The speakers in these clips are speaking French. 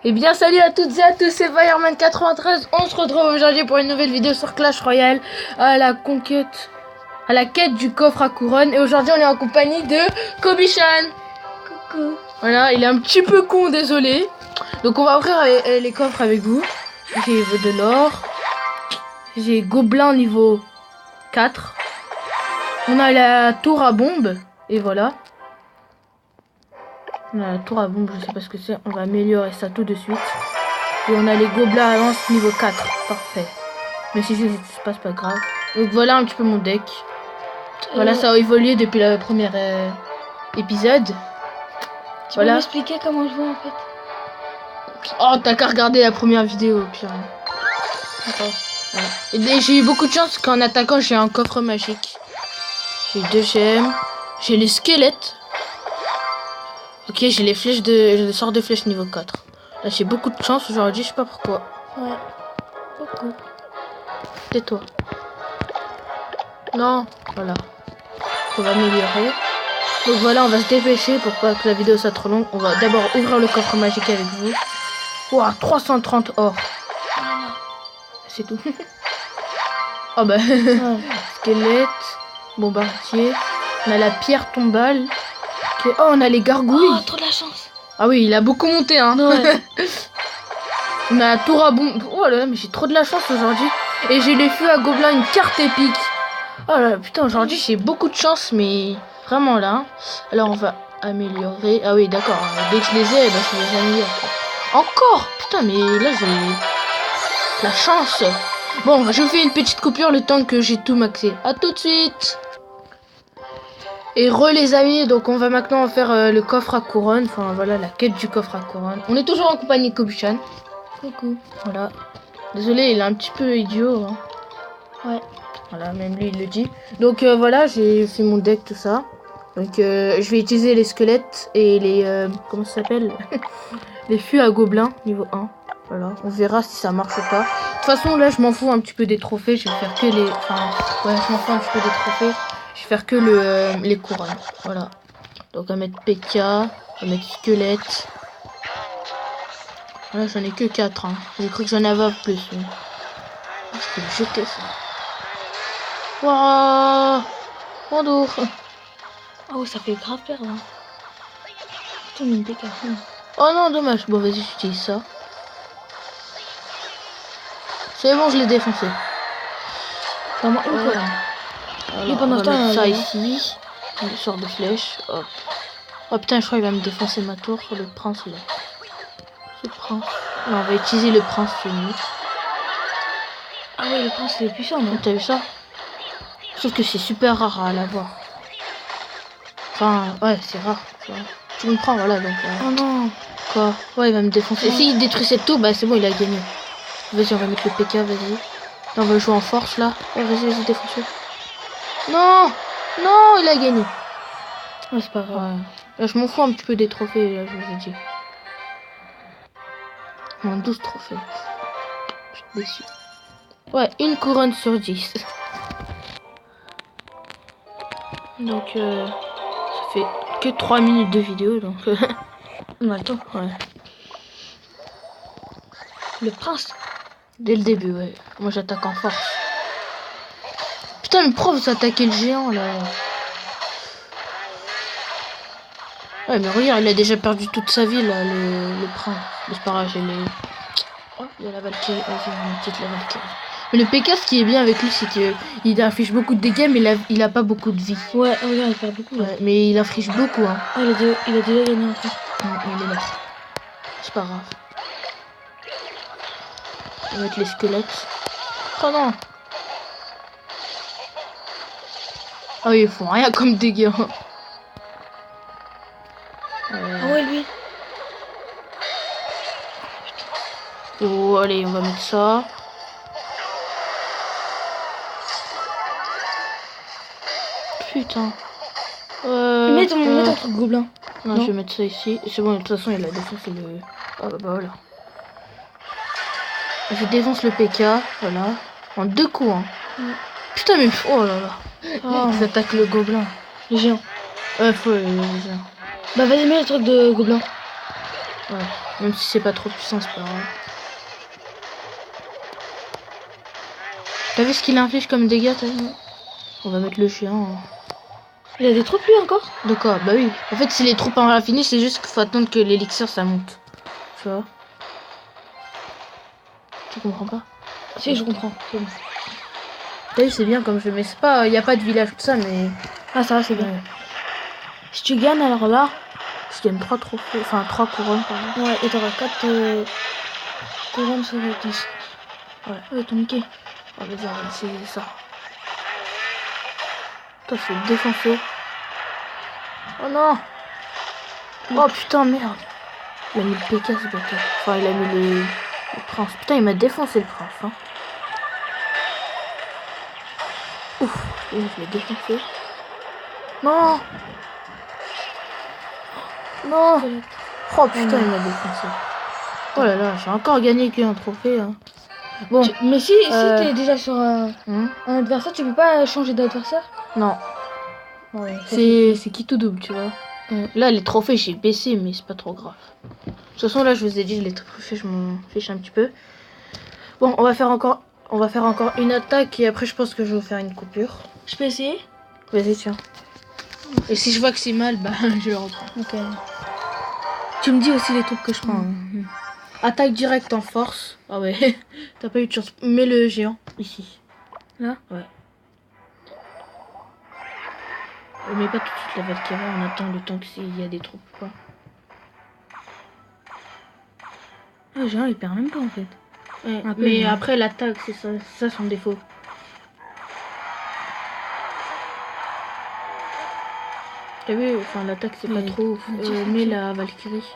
Eh bien salut à toutes et à tous, c'est Fireman93. On se retrouve aujourd'hui pour une nouvelle vidéo sur Clash Royale à la quête du coffre à couronne. Et aujourd'hui on est en compagnie de Kobichan. Coucou. Voilà, il est un petit peu con, désolé. Donc on va ouvrir les coffres avec vous. J'ai de l'or. J'ai gobelin niveau 4. On a la tour à bombe. Et voilà. On a la tour à bombe, je sais pas ce que c'est. On va améliorer ça tout de suite. Et on a les gobelins à lance niveau 4. Parfait. Mais si je ne sais pas, c'est pas grave. Donc voilà un petit peu mon deck. Voilà, ça a évolué depuis le premier épisode. Tu peux m'expliquer comment je joue en fait? Oh, t'as qu'à regarder la première vidéo, pire. Voilà. Et j'ai eu beaucoup de chance qu'en attaquant, j'ai un coffre magique. J'ai 2 gemmes. J'ai les squelettes. Ok, j'ai les flèches le sort de flèche niveau 4. Là, j'ai beaucoup de chance aujourd'hui, je sais pas pourquoi. Ouais. Beaucoup. Tais-toi. Non, voilà. On va améliorer. Donc voilà, on va se dépêcher pour pas que la vidéo soit trop longue. On va d'abord ouvrir le coffre magique avec vous. Ouah, 330 or. C'est tout. Oh bah, ouais. Squelette, bombardier. On a la pierre tombale. Okay. Oh, on a les gargouilles. Oh, trop de la chance. Ah oui, il a beaucoup monté, hein. Ouais. On a la tour à bombe. Oh là là, mais j'ai trop de la chance aujourd'hui. Et j'ai les feux à gobelins, une carte épique. Oh là là, putain, aujourd'hui j'ai beaucoup de chance, mais vraiment là. Alors on va améliorer. Ah oui, d'accord. Dès que je les ai, bah, je les améliore. Encore. Putain, mais là j'ai la chance. Bon, je fais une petite coupure le temps que j'ai tout maxé. À tout de suite. Et les amis, donc on va maintenant faire le coffre à couronne. Enfin voilà, la quête du coffre à couronne. On est toujours en compagnie de Kobichan. Coucou. Voilà. Désolé, il est un petit peu idiot. Hein. Ouais. Voilà, même lui il le dit. Donc voilà, j'ai fait mon deck, tout ça. Donc je vais utiliser les squelettes et les... comment ça s'appelle? Les fûts à gobelins, niveau 1. Voilà, on verra si ça marche ou pas. De toute façon, là, je m'en fous un petit peu des trophées. Je vais faire que les... Enfin, ouais, je m'en fous un petit peu des trophées. Je vais faire que les couronnes. Voilà. Donc on va mettre PK, on va mettre squelette. Voilà, j'en ai que 4. Hein. J'ai cru que j'en avais plus. Mais... je peux le jeter, ça. Waouh, Bonjour. Oh, ça fait grave perdre. Hein. Putain, une PK. Oh non, dommage. Bon, vas-y, j'utilise ça. C'est bon, je l'ai défoncé. Vraiment une fois. Et pendant ce temps, ça ici. Une sorte de flèche. Hop. Oh putain, je crois qu'il va me défoncer ma tour. Le prince, là. C'est le prince. Non, on va utiliser le prince, c'est mieux. Ah oui, le prince, il est puissant, non? T'as vu ça? Sauf que c'est super rare à l'avoir. Enfin, ouais, c'est rare. Tu comprends, voilà. Donc, oh non. Quoi? Ouais, il va me défoncer. Et s'il détruit cette tour, bah c'est bon, il a gagné. Vas-y, on va mettre le PK, vas-y. Là, on va jouer en force, là. Oh, vas-y, défonce-le. Non! Non, il a gagné. Ouais, c'est pas grave. Ouais. Là, je m'en fous un petit peu des trophées, là, je vous ai dit. Non, 12 trophées. Je suis déçu. Ouais, une couronne sur 10. Donc, ça fait que 3 minutes de vidéo, donc... on a le temps. Ouais. Le prince. Dès le début, ouais. Moi, j'attaque en force. Putain, le prof, vous attaquez le géant, là. Ouais, mais regarde, il a déjà perdu toute sa vie, là, le prince. Mais c'est pas grave, j'ai les... Oh, il y a la Valkyrie. Vas-y, on va peut-être la Valkyrie. Mais le PK, ce qui est bien avec lui, c'est qu'il inflige beaucoup de dégâts, mais il a pas beaucoup de vie. Ouais, regarde, il perd beaucoup. Ouais, mais il inflige beaucoup, hein. Ah, il a déjà gagné un truc. Il est mort. C'est pas grave. On va mettre les squelettes. Oh non! Ah oui, ils font rien comme dégâts. Ah ouais, lui. Oh, allez, on va mettre ça. Putain. Mets ton truc gobelin. Non, je vais mettre ça ici. C'est bon, de toute façon, il a défoncé le... Oh, bah voilà. Je défonce le PK, voilà. En 2 coups, hein. Putain, mais... Oh là là. Oh, j'attaque le gobelin. Le géant. Ouais, faut le géant. Bah vas-y, mets le truc de gobelin. Ouais. Même si c'est pas trop puissant, c'est pas grave. T'as vu ce qu'il inflige comme dégâts, t'as vu? On va mettre le chien. Il a des troupes lui encore? De quoi? Bah oui. En fait, c'est les troupes en raffiné, c'est juste qu'il faut attendre que l'élixir ça monte. Tu vois? Tu comprends pas? Si, je comprends. Bon. T'as vu, c'est bien comme jeu, mais c'est pas. Y a pas de village, tout ça, mais. Ah, ça va, c'est bien. Ouais. Si tu gagnes, alors là. Je gagne 3 trophées. Enfin, 3 couronnes, pardon. Ouais, et t'auras 4 couronnes sur les 10. Ouais, ton Mickey. Oh, vas-y, on va essayer ça. Toi, c'est défoncé. Oh non! Oh putain, merde! Il a mis le PK, ce bâtard. Enfin, il a mis le prince. Putain, il m'a défoncé le prince. Hein. Ouf, je l'ai défoncé. Non! Non! Oh putain, il m'a défoncé. Oh là là, j'ai encore gagné qu'un trophée. Hein. Bon. Mais si t'es déjà sur un adversaire, tu peux pas changer d'adversaire? Non. Ouais, c'est qui tout double, tu vois. Là, les trophées, j'ai baissé, mais c'est pas trop grave. De toute façon, là, je vous ai dit, les trophées, je m'en fiche un petit peu. Bon, on va faire encore une attaque et après, je pense que je vais vous faire une coupure. Je peux essayer? Vas-y, tiens. Et si je vois que c'est mal, bah, je le reprends. Ok. Tu me dis aussi les troupes que je prends. Attaque directe en force. Ah ouais, t'as pas eu de chance. Mets le géant ici. Là? Ouais. Mais pas tout de suite la Valkyrie, on attend le temps qu'il y a des troupes quoi. Ah, le géant il perd même pas en fait. Ouais, Un peu, mais après l'attaque, c'est ça son défaut. T'as vu, enfin l'attaque c'est pas trop ouf. Mets la Valkyrie.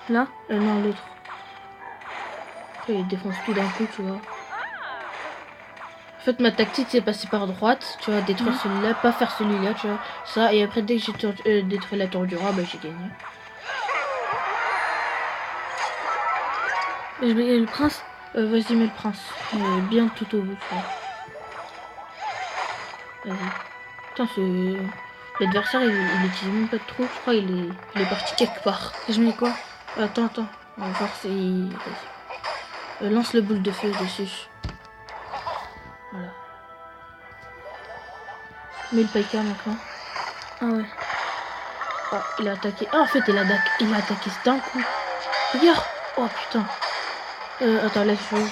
Là? Non, l'autre. Après il défonce tout d'un coup, tu vois. En fait, ma tactique c'est passer par droite, tu vois, détruire celui-là, pas faire celui-là, tu vois. Ça, et après dès que j'ai détruit la tour du roi, bah j'ai gagné. Je vais le prince. Vas-y, mets le prince. Bien tout au bout, tu vois. Vas-y. Putain, l'adversaire il utilise même pas de trou, je crois il est parti quelque part. Et je mets quoi? Attends. On va voir si. Lance le boule de feu dessus. Voilà. Mets le paika maintenant. Ah ouais. Ah, il a attaqué. Ah, en fait, il a attaqué d'un coup. Regarde. Oh putain. Attends, laisse jouer.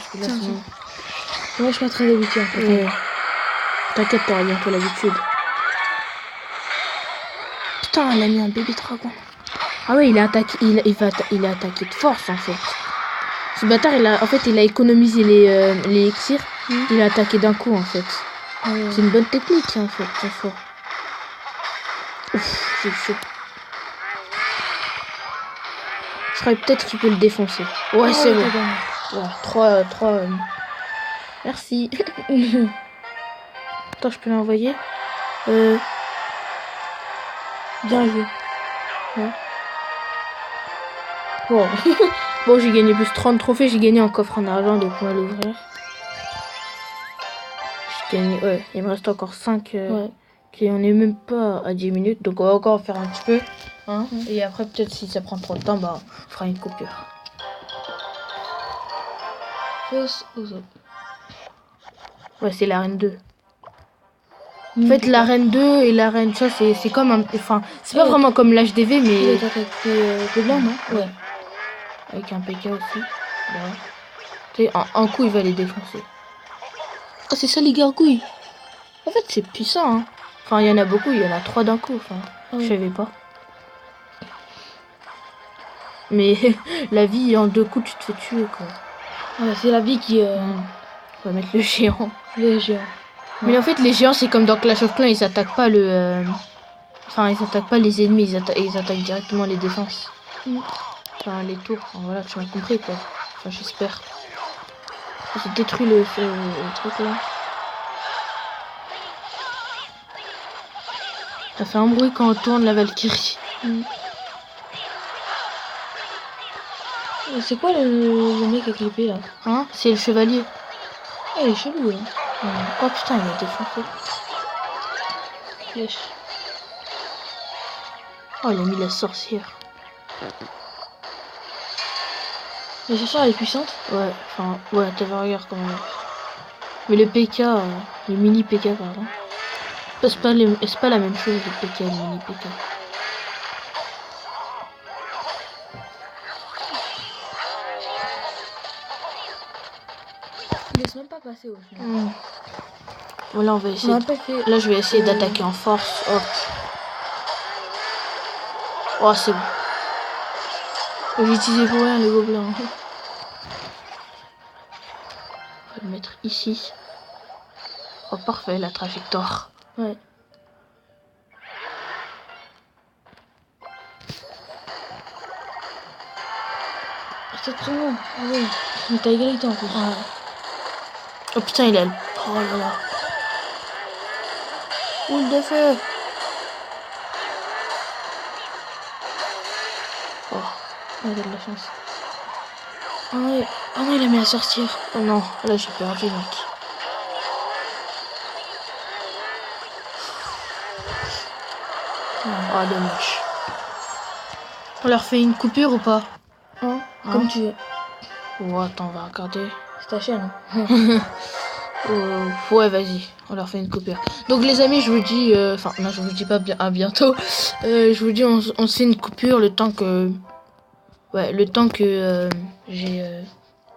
Moi, je suis pas très habitué en fait. T'inquiète, t'auras bientôt l'habitude. Putain, il a mis un bébé dragon. Ah ouais, il a attaqué de force en fait. Ce bâtard, il a économisé les elixirs. Il a attaqué d'un coup en fait. C'est une bonne technique en fait, c'est fort. Ouf, j'ai chaud. Je crois peut-être qu'il peut le défoncer. Ouais, c'est bon. Ouais, 3. Merci. Attends, je peux l'envoyer. Bien joué. Ouais. Bon, bon j'ai gagné plus 30 trophées, j'ai gagné un coffre en argent, donc on va l'ouvrir. J'ai gagné, ouais, il me reste encore 5. Et on est même pas à 10 minutes, donc on va encore en faire un petit peu. Hein, et après, peut-être si ça prend trop de temps, bah, on fera une coupure. Fausse aux autres. Ouais, c'est la reine 2. En fait, la reine 2 et la reine, ça, c'est comme un. Enfin, c'est pas vraiment comme l'HDV, mais. Il est attaqué de blanc, non? Ouais. Avec un PK aussi. Ouais. Tu sais, un coup, il va les défoncer. Oh, c'est ça les gargouilles. En fait, c'est puissant, hein. Enfin, il y en a beaucoup, il y en a 3 d'un coup. Enfin, je savais pas. Mais la vie, en 2 coups, tu te fais tuer, quoi. Ouais, c'est la vie qui. On va mettre le géant. Le géant. Mais en fait, les géants, c'est comme dans Clash of Clans, ils attaquent pas le. Enfin, ils attaquent pas les ennemis, ils attaquent directement les défenses. Enfin, les tours. Enfin, voilà, tu m'as compris, quoi. Enfin, j'espère. J'ai détruit le truc là. Ça fait un bruit quand on tourne la Valkyrie. C'est quoi le mec avec l'épée là? Hein? C'est le chevalier. Ah, il est chelou là. Oh putain, il m'a défoncé. Flèche. Oh, il a mis la sorcière. La chercheur elle est puissante. Ouais, enfin, ouais, t'avais regarde quand même. Mais les PK, les mini PK, pardon. C'est pas la même chose, les PK et les mini PK. Il laisse même pas passer au final. Voilà, on va essayer. On a pas fait. Là, je vais essayer d'attaquer en force. Hop. Oh, c'est bon. J'ai utilisé pour rien les gobelins. On va le mettre ici. Oh, parfait, la trajectoire. Ouais. C'est tout le monde. Ah oui. Mais t'as égalité en plus. Ouais. Oh putain, il a le... Oh là là. Boule de feu. Oh, il a de la chance. Ah non, il a mis à sortir. oh non, là j'ai perdu, mec. Oh, dommage. On leur fait une coupure ou pas? Hein, Hein? comme tu veux. Oh, attends, on va regarder. C'est ta chaîne. Ouais, vas-y, on leur fait une coupure. Donc les amis, je vous dis, enfin non, je vous dis pas bien à bientôt. Je vous dis, on se fait une coupure le temps que, ouais, le temps que j'ai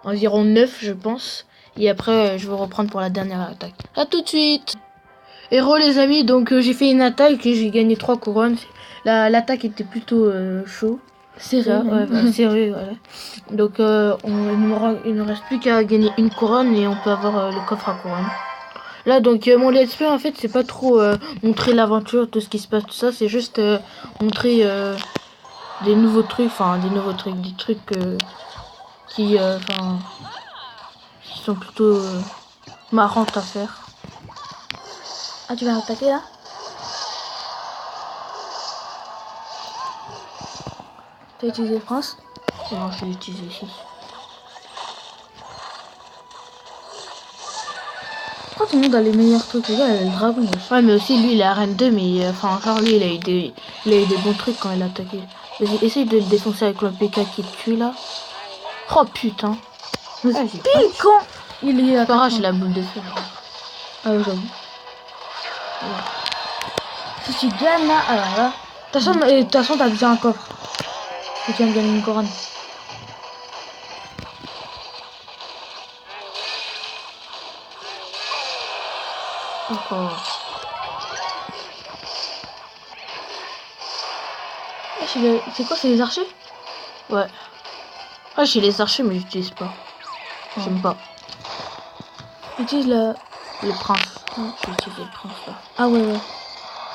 environ 9, je pense. Et après, je vais reprendre pour la dernière attaque. À tout de suite. Héros les amis, donc j'ai fait une attaque et j'ai gagné 3 couronnes. L'attaque était plutôt chaud. C'est Ça, vrai. ouais, bah, serré, voilà. Donc il ne reste plus qu'à gagner une couronne et on peut avoir le coffre à couronne. Là donc mon let's play en fait c'est pas trop montrer l'aventure, tout ce qui se passe, tout ça, c'est juste montrer des nouveaux trucs, des trucs qui qui sont plutôt marrantes à faire. Ah, tu vas attaquer là? T'as utilisé France? Non, je vais l'utiliser ici. Pourquoi tout le monde a les meilleurs trucs? Les gars, il a le dragon. Ouais, mais aussi lui il est arène 2, mais enfin genre lui il a eu des bons trucs quand il a attaqué. Vas-y, essaye de le défoncer avec le PK qui te tue là. Oh putain. Mais Ah, pile quand il est c'est pas grave, attaquant. j'ai la boule de feu. Ah oui, j'avoue. Si tu gagnes là, alors là. De toute façon, t'as déjà un coffre. Et tu viens de gagner une couronne. Oh. C'est quoi, c'est les archers? Ouais. Ah, j'ai les archers, mais j'utilise pas. J'aime pas. Utilise le. Le prince. J'ai utilisé le prince là. Ah ouais.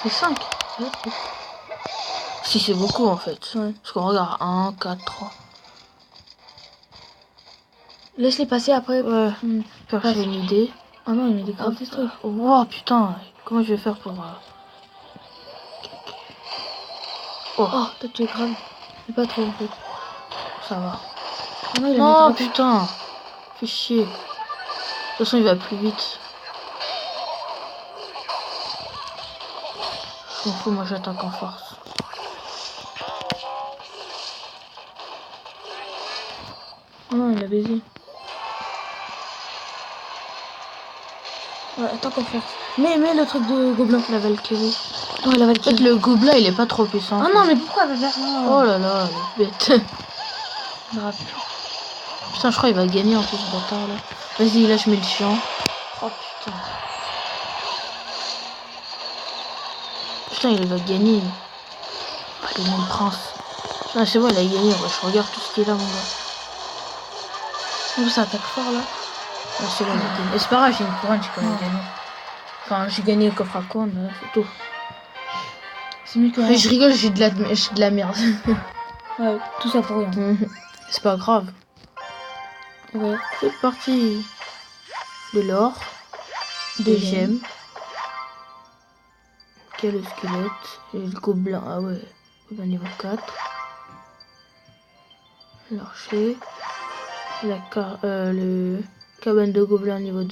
C'est 5. Si c'est beaucoup en fait. Ouais. Parce qu'on regarde 1, 4, 3. Laisse-les passer après. Ouais. J'ai une idée. Ah non, il met des graves des trucs. Oh putain. Comment je vais faire pour... Oh, toi tu es grave. Mais pas trop en fait. Ça va. Ah non, il a Non, mis grave. putain. Fais chier. De toute façon, il va plus vite. Je m'en fous, moi j'attaque en force. Ah non, il a baisé. Ouais, attends qu'on fasse. Mais le truc de gobelin. La Valkyrie. Ouais, la En Valkyrie. fait, le gobelin, il est pas trop puissant. Ah non, mais pourquoi elle va faire ça? Oh là là, le bête. Grave. Putain, je crois qu'il va gagner en plus, ce bâtard là. Vas-y, là, je mets le chiant. Oh putain. Putain, il va gagner. Allez, mon prince. Ah, c'est bon, il a gagné. Ouais, je regarde tout ce qu'il a, mon gars. En plus, ça attaque fort là. Ah, c'est bon, il a gagné. Et c'est pas grave, j'ai une couronne, j'ai quand même gagné. Enfin, j'ai gagné le coffre à couronne, c'est tout. C'est mieux que rien. Mais je rigole, j'ai de la merde. Ouais, tout ça pour rien. C'est pas grave. Ouais. C'est parti. De l'or. Des gemmes. Quel squelette. Et le gobelin. Ah ouais. Gobelin niveau 4. L'archer. Le cabane de gobelin niveau 2.